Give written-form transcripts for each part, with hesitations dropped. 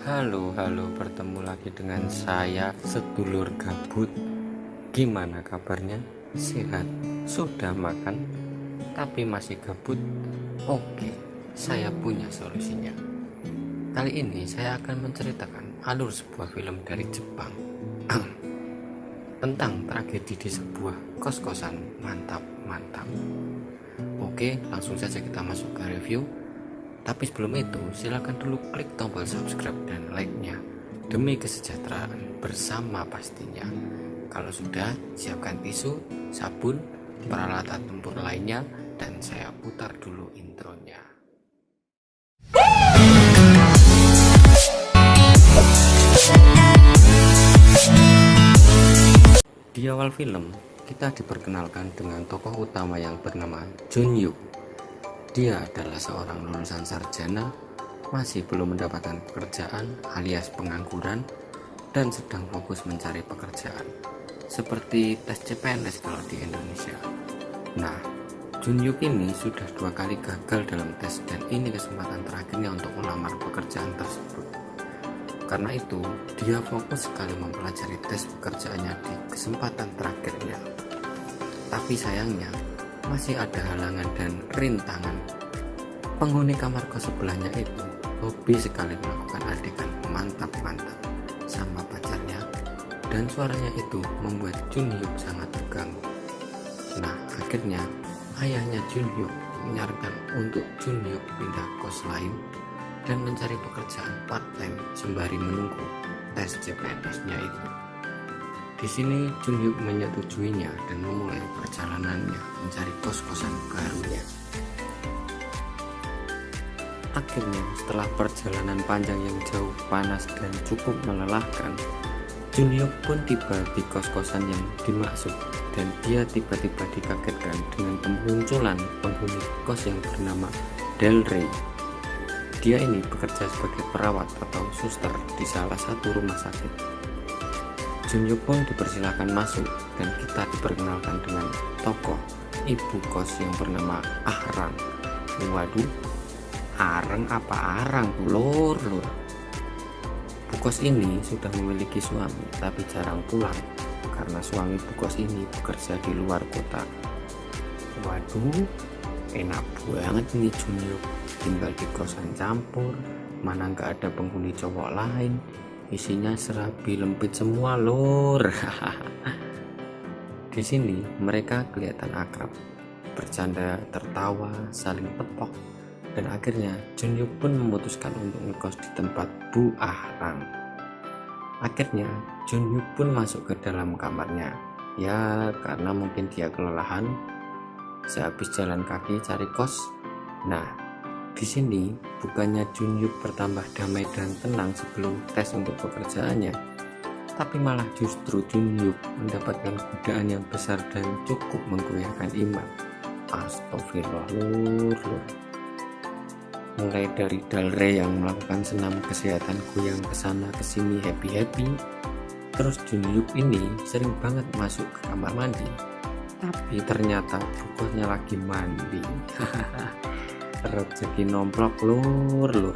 Halo, bertemu lagi dengan saya, sedulur gabut. Gimana kabarnya? Sehat? Sudah makan? Tapi masih gabut? Oke, saya punya solusinya. Kali ini saya akan menceritakan alur sebuah film dari Jepang tentang tragedi di sebuah kos-kosan mantap. Oke, langsung saja kita masuk ke review. Tapi sebelum itu, silakan dulu klik tombol subscribe dan like-nya demi kesejahteraan bersama pastinya. Kalau sudah, siapkan tisu, sabun, peralatan tempur lainnya, dan saya putar dulu intronya. Di awal film, kita diperkenalkan dengan tokoh utama yang bernama Junhyuk. Dia adalah seorang lulusan sarjana, masih belum mendapatkan pekerjaan alias pengangguran, dan sedang fokus mencari pekerjaan, seperti tes CPNS kalau di Indonesia. Nah, Junhyuk ini sudah 2 kali gagal dalam tes dan ini kesempatan terakhirnya untuk melamar pekerjaan tersebut. Karena itu, dia fokus sekali mempelajari tes pekerjaannya di kesempatan terakhirnya. Tapi sayangnya, masih ada halangan dan rintangan. Penghuni kamar kos sebelahnya itu hobi sekali melakukan adegan mantap-mantap sama pacarnya, dan suaranya itu membuat Junhyuk sangat terganggu. Nah, akhirnya ayahnya Junhyuk menyarankan untuk Junhyuk pindah kos lain dan mencari pekerjaan part-time sembari menunggu tes CPNS-nya itu. Di sini Junhyuk menyetujuinya dan memulai perjalanannya mencari kos-kosan barunya. Akhirnya, setelah perjalanan panjang yang jauh, panas dan cukup melelahkan, Junhyuk pun tiba di kos-kosan yang dimaksud dan dia tiba-tiba dikagetkan dengan kemunculan penghuni kos yang bernama Delray. Dia ini bekerja sebagai perawat atau suster di salah satu rumah sakit. Junhyuk pun dipersilakan masuk dan kita diperkenalkan dengan tokoh ibu kos yang bernama Ahrang. Waduh, Areng apa Arang lur. Bu kos ini sudah memiliki suami tapi jarang pulang karena suami bu kos ini bekerja di luar kota. Waduh, enak banget nih Junhyuk, tinggal di kosan campur, mana nggak ada penghuni cowok lain. Isinya serabi lempit semua lur. Di sini mereka kelihatan akrab, bercanda, tertawa, saling tepok, dan akhirnya Junhyuk pun memutuskan untuk ngekos di tempat Bu Ahrang. Akhirnya Junhyuk pun masuk ke dalam kamarnya. Ya, karena mungkin dia kelelahan sehabis jalan kaki cari kos. Nah, di sini bukannya Junhyuk bertambah damai dan tenang sebelum tes untuk pekerjaannya, tapi malah justru Junhyuk mendapatkan godaan yang besar dan cukup menggoyahkan iman. Astagfirullah lur. Mulai dari Delray yang melakukan senam kesehatan goyang kesana kesini happy, terus Junhyuk ini sering banget masuk ke kamar mandi, tapi ternyata bukunya lagi mandi. Rezeki nomplok lur,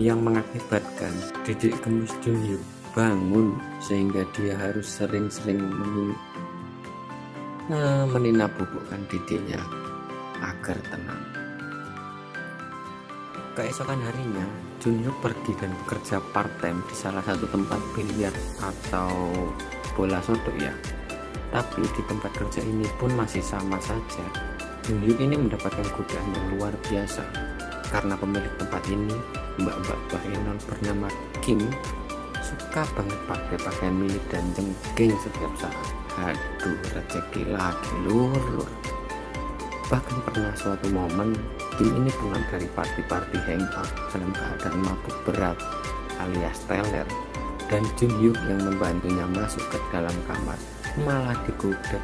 yang mengakibatkan dedek gemes Junhyuk bangun sehingga dia harus sering-sering menina bubukkan dedeknya agar tenang. Keesokan harinya Junhyuk pergi dan bekerja part-time di salah satu tempat biliar atau bola sodok ya. Tapi di tempat kerja ini pun masih sama saja. Junhyuk ini mendapatkan godaan yang luar biasa karena pemilik tempat ini, mbak-mbak Bahenon bernama Kim, suka banget pakai pakaian mini dan jengking setiap saat. Aduh, rezeki lagi lur. Bahkan pernah suatu momen Kim ini pulang dari party hangout dalam keadaan mabuk berat alias teler, dan Junhyuk yang membantunya masuk ke dalam kamar malah digoda.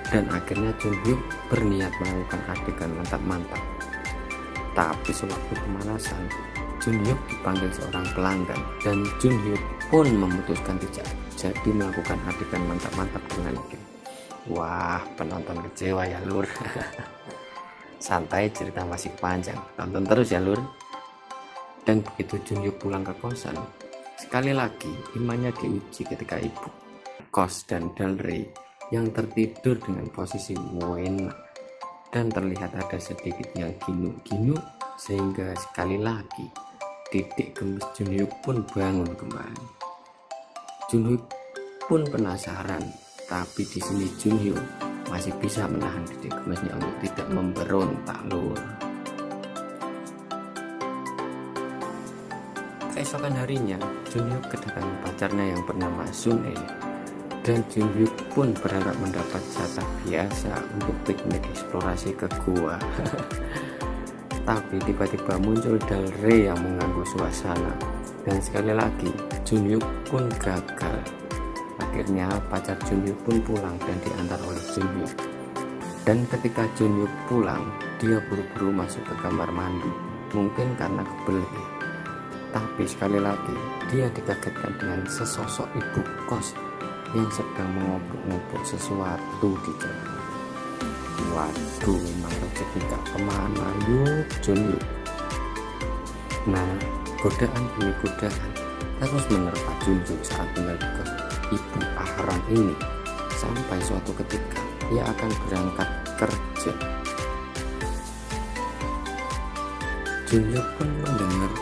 Dan akhirnya Junhyuk berniat melakukan adegan mantap-mantap. Tapi sewaktu pemanasan, Junhyuk dipanggil seorang pelanggan dan Junhyuk pun memutuskan tidak jadi melakukan adegan mantap-mantap dengan Kim. Wah, penonton kecewa ya lur. Santai, cerita masih panjang, tonton terus ya lur. Dan begitu Junhyuk pulang ke kosan, sekali lagi imannya diuji ketika ibu kos dan Dalrey yang tertidur dengan posisi wena, dan terlihat ada sedikit yang ginu-ginu, sehingga sekali lagi titik gemes Junhyuk pun bangun kembali. Junhyuk pun penasaran, tapi di sini Junhyuk masih bisa menahan titik gemesnya untuk tidak memberontak lur. Keesokan harinya, Junhyuk kedatangan pacarnya yang bernama Sun-e, dan Junhyuk pun berharap mendapat jatah biasa untuk piknik eksplorasi ke gua. Tapi tiba-tiba muncul Dalrey yang mengganggu suasana, dan sekali lagi Junhyuk pun gagal. Akhirnya pacar Junhyuk pun pulang dan diantar oleh Junhyuk. Dan ketika Junhyuk pulang, dia buru-buru masuk ke kamar mandi, mungkin karena kebelet. Tapi sekali lagi dia dikagetkan dengan sesosok ibu kos yang sedang mengobok-ngobok sesuatu di jalan. Waduh, memang rezeki gak kemana yuk Junhyuk. Nah, godaan demi godaan terus menerpa Junhyuk saat tinggal di kos ibu Ahran ini, sampai suatu ketika ia akan berangkat kerja. Junhyuk pun mendengar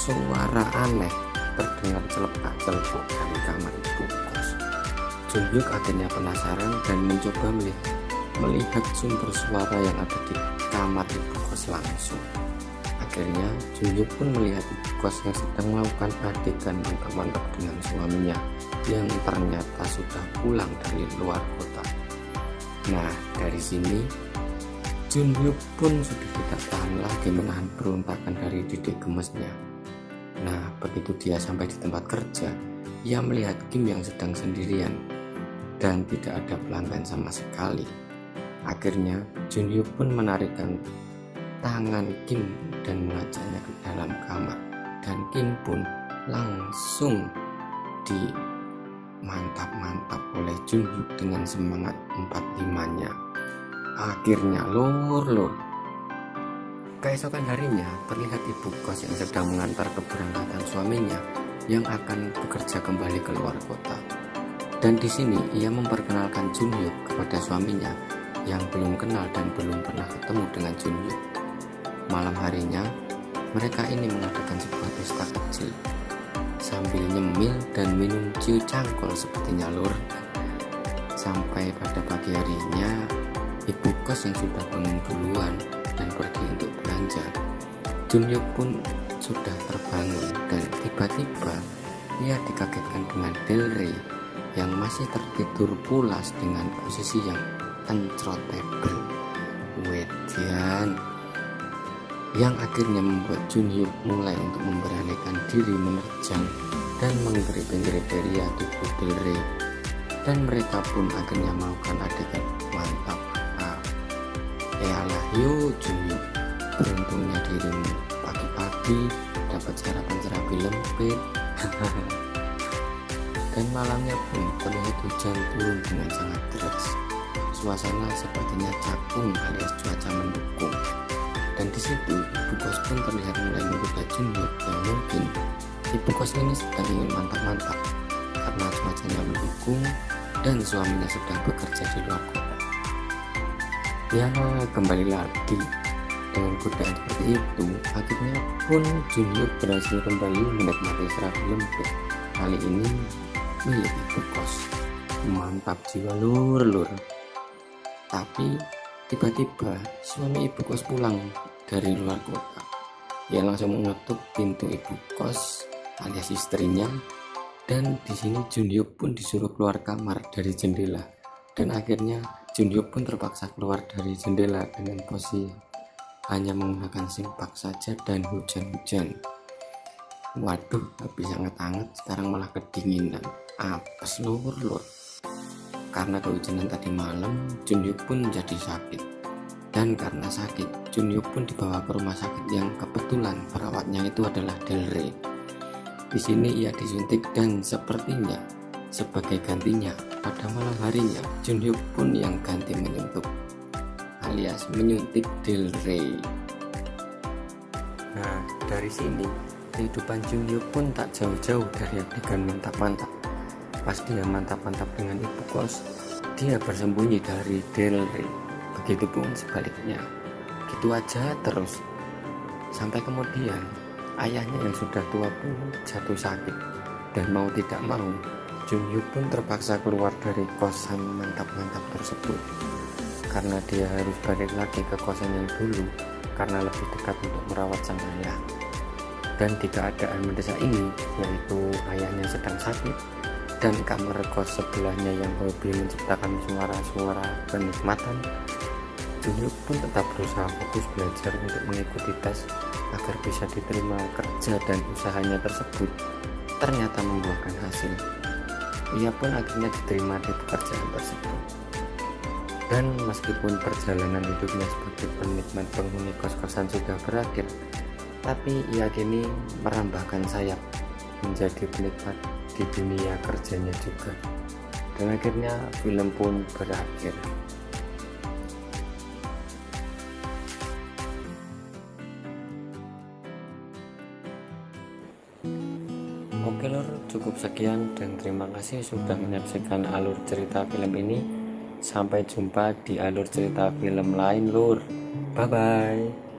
suara aneh terdengar celepuk-celepuk dari kamar ibu kos. Junhyuk akhirnya penasaran dan mencoba melihat sumber suara yang ada di kamar ibu kos langsung. Akhirnya Junhyuk pun melihat ibu kos yang sedang melakukan adegan mantap-mantap dengan suaminya yang ternyata sudah pulang dari luar kota. Nah, dari sini Junhyuk pun sudah tidak tahan lagi menahan berontakan dari titik gemesnya. Nah, begitu dia sampai di tempat kerja, ia melihat Kim yang sedang sendirian dan tidak ada pelanggan sama sekali. Akhirnya Junhyuk pun menarikkan tangan Kim dan mengajaknya ke dalam kamar, dan Kim pun langsung dimantap-mantap oleh Junhyuk dengan semangat 45-nya. Akhirnya lur. Keesokan harinya terlihat ibu kos yang sedang mengantar keberangkatan suaminya yang akan bekerja kembali ke luar kota. Dan di sini ia memperkenalkan Junhyuk kepada suaminya yang belum kenal dan belum pernah ketemu dengan Junhyuk. Malam harinya mereka ini mengadakan sebuah pesta kecil sambil nyemil dan minum ciu cangkol sepertinya lur. Sampai pada pagi harinya ibu kos yang sudah bangun duluan dan pergi untuk belanja, Junhyuk pun sudah terbangun, dan tiba-tiba ia dikagetkan dengan Dalrey yang masih tertidur pulas dengan posisi yang uncrotable. Wedian, yang akhirnya membuat Junhyuk mulai untuk memberanikan diri menerjang dan menggerip-gerip tubuh Dalrey, dan mereka pun akhirnya melakukan adegan mantap. Yalah yuk Junhyuk, beruntungnya dirimu pagi-pagi dapat sarapan serabi lempit. Dan malamnya pun terlihat hujan turun dengan sangat deras. Suasana sepertinya cakung alias cuaca mendukung. Dan di situ ibu kos pun terlihat mulai menggoda Junhyuk yang mungkin ibu kos ini sedang ingin mantap-mantap karena cuacanya mendukung dan suaminya sedang bekerja di luar kota. Ya, kembali lagi dengan godaan seperti itu, akhirnya pun Junhyuk berhasil kembali menikmati serabi lempit, kali ini milik ibu kos. Mantap jiwa lur. Tapi tiba-tiba suami ibu kos pulang dari luar kota. Ia langsung mengetuk pintu ibu kos alias istrinya, dan di sini Junhyuk pun disuruh keluar kamar dari jendela. Dan akhirnya Junhyuk pun terpaksa keluar dari jendela dengan posisi hanya menggunakan simpak saja dan hujan-hujan. Waduh, habis hangat-hangat sekarang malah kedinginan. Apes lur. Karena kehujanan tadi malam, Junhyuk pun menjadi sakit. Dan karena sakit, Junhyuk pun dibawa ke rumah sakit yang kebetulan perawatnya itu adalah Dalrey. Di sini ia disuntik dan sepertinya sebagai gantinya pada malam harinya Junhyuk pun yang ganti menyuntik alias menyuntik Dalrey. Nah, dari sini kehidupan Junyo pun tak jauh-jauh dari adegan mantap-mantap. Pas dia mantap-mantap dengan ibu kos, dia bersembunyi dari Delry. Begitupun sebaliknya, gitu aja terus. Sampai kemudian ayahnya yang sudah tua pun jatuh sakit, dan mau tidak mau Junyo pun terpaksa keluar dari kosan mantap-mantap tersebut, karena dia harus balik lagi ke kosan yang dulu karena lebih dekat untuk merawat sang ayah. Dan di keadaan mendesak ini, yaitu ayahnya sedang sakit dan kamar kos sebelahnya yang hobi menciptakan suara-suara kenikmatan, Junyo pun tetap berusaha fokus belajar untuk mengikuti tes agar bisa diterima kerja, dan usahanya tersebut ternyata membuahkan hasil. Ia pun akhirnya diterima di pekerjaan tersebut. Dan meskipun perjalanan hidupnya sebagai penikmat penghuni kos-kosan sudah berakhir, tapi ia kini merambahkan sayap menjadi penikmat di dunia kerjanya juga. Dan akhirnya film pun berakhir. Oke lor, cukup sekian dan terima kasih sudah menyaksikan alur cerita film ini. Sampai jumpa di alur cerita film lain lur. Bye bye.